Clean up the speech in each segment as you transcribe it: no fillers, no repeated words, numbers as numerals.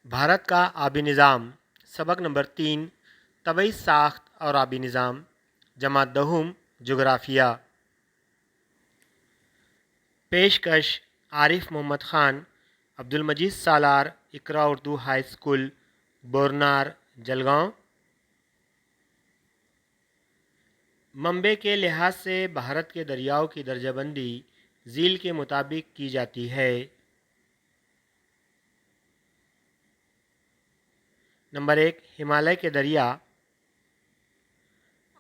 भारत का आबी निज़ाम सबक नंबर 3 तबई साख्त और आबी निज़ाम जमात दहुम जोग्राफिया। पेशकश आरिफ मोहम्मद ख़ान, अब्दुल मजीद सालार, इकरा उर्दू हाई स्कूल, बोरनार, जलगांव। मंबे के लिहाज से भारत के दरियाओं की दर्जाबंदी झील के मुताबिक की जाती है। नंबर 1 हिमालय के दरिया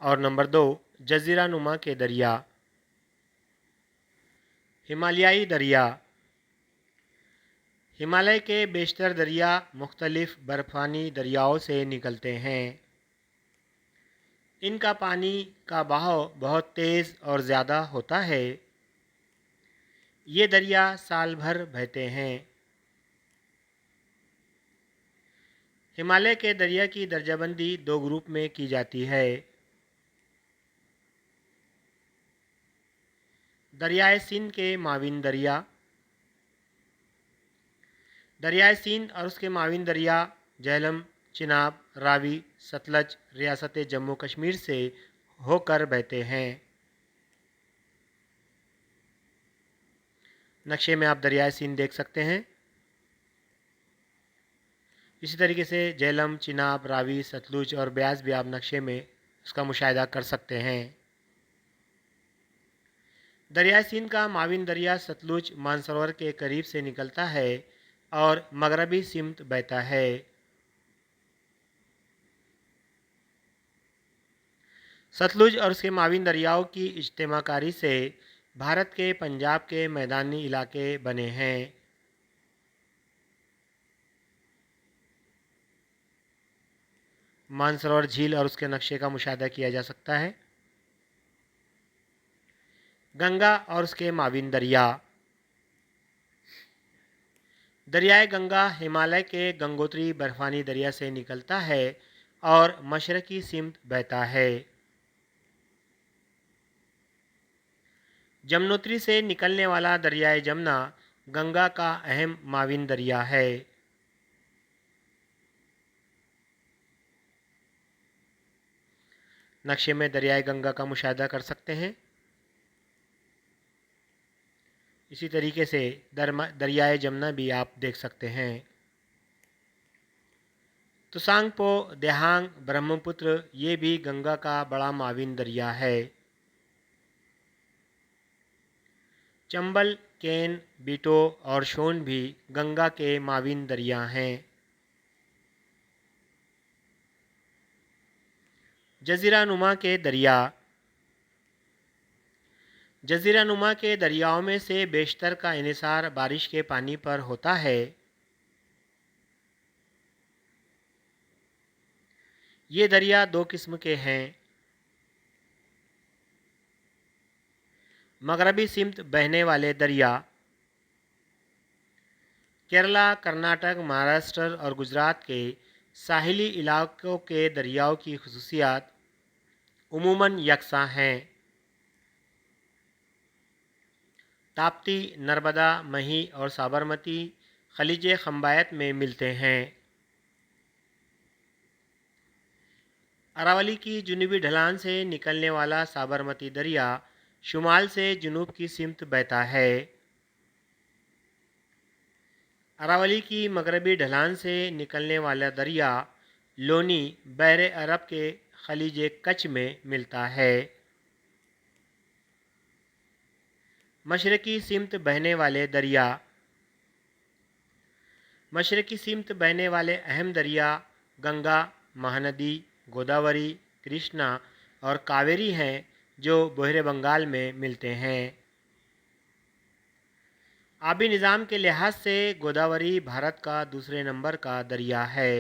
और नंबर 2 जज़ीरा नुमा के दरिया। हिमालयाई दरिया। हिमालय के बेशतर दरिया मुख्तलिफ बर्फ़ानी दरियाओं से निकलते हैं। इनका पानी का बहाव बहुत तेज़ और ज़्यादा होता है। ये दरिया साल भर बहते हैं। हिमालय के दरिया की दर्जाबंदी दो ग्रुप में की जाती है। दरियाए सिंध के माविन दरिया। दरियाए सिंध और उसके माविन दरिया झेलम, चिनाब, रावी, सतलज रियासत जम्मू कश्मीर से होकर बहते हैं। नक्शे में आप दरियाए सिंध देख सकते हैं। इसी तरीके से झेलम, चिनाब, रावी, सतलुज और ब्यास भी आप नक्शे में उसका मुशाहिदा कर सकते हैं। दरियाए सिंध का माविन दरिया सतलुज मानसरोवर के करीब से निकलता है और मगरबी सिमत बहता है। सतलुज और उसके माविन दरियाओं की इज्तिमाकारी से भारत के पंजाब के मैदानी इलाके बने हैं। मानसरोवर झील और उसके नक्शे का मुशाहिदा किया जा सकता है। गंगा और उसके माविन दरिया। दरियाए गंगा हिमालय के गंगोत्री बर्फानी दरिया से निकलता है और मशरकी सिमत बहता है। जमुनोत्री से निकलने वाला दरियाए जमुना गंगा का अहम माविन दरिया है। नक्शे में दरियाए गंगा का मुशाहिदा कर सकते हैं। इसी तरीके से दरियाए जमुना भी आप देख सकते हैं। तुसांगपो, देहांग, ब्रह्मपुत्र ये भी गंगा का बड़ा माविन दरिया है। चंबल, केन, बीटो और शोन भी गंगा के माविन दरिया हैं। जज़ीरा नुमा के दरिया। जज़ीरा नुमा के दरियाओं में से बेशतर का इन्हिसार बारिश के पानी पर होता है। ये दरिया दो किस्म के हैं। मगरबी सिमत बहने वाले दरिया। केरला, कर्नाटक, महाराष्ट्र और गुजरात के साहिली इलाकों के दरियाओं की खुसूसियात उमूमन यकसा हैं। ताप्ती, नर्मदा, मही और साबरमती खलीज खंबायत में मिलते हैं। अरावली की जुनूबी ढलान से निकलने वाला साबरमती दरिया शुमाल से जुनूब की सिमत बहता है। अरावली की मगरबी ढलान से निकलने वाला दरिया लोनी बहरे अरब के खलीज कच में मिलता है। मशरकी सिमत बहने वाले दरिया। मशरकी सिमत बहने वाले अहम दरिया गंगा, महानदी, गोदावरी, कृष्णा और कावेरी हैं जो बहरे बंगाल में मिलते हैं। आबी निज़ाम के लिहाज से गोदावरी भारत का दूसरे नंबर का दरिया है।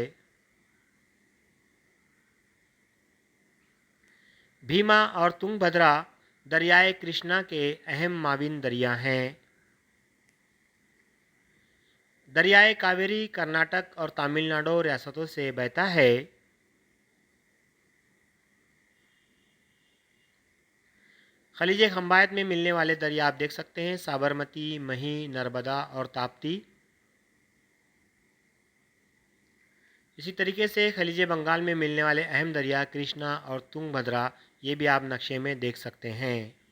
भीमा और तुंगभद्रा दरियाए कृष्णा के अहम माविन दरिया हैं। दरियाए कावेरी कर्नाटक और तमिलनाडु रियासतों से बहता है। खलीज खंबायत में मिलने वाले दरिया आप देख सकते हैं साबरमती, मही, नर्मदा और ताप्ती। इसी तरीके से खलीज बंगाल में मिलने वाले अहम दरिया कृष्णा और तुंगभद्रा ये भी आप नक्शे में देख सकते हैं।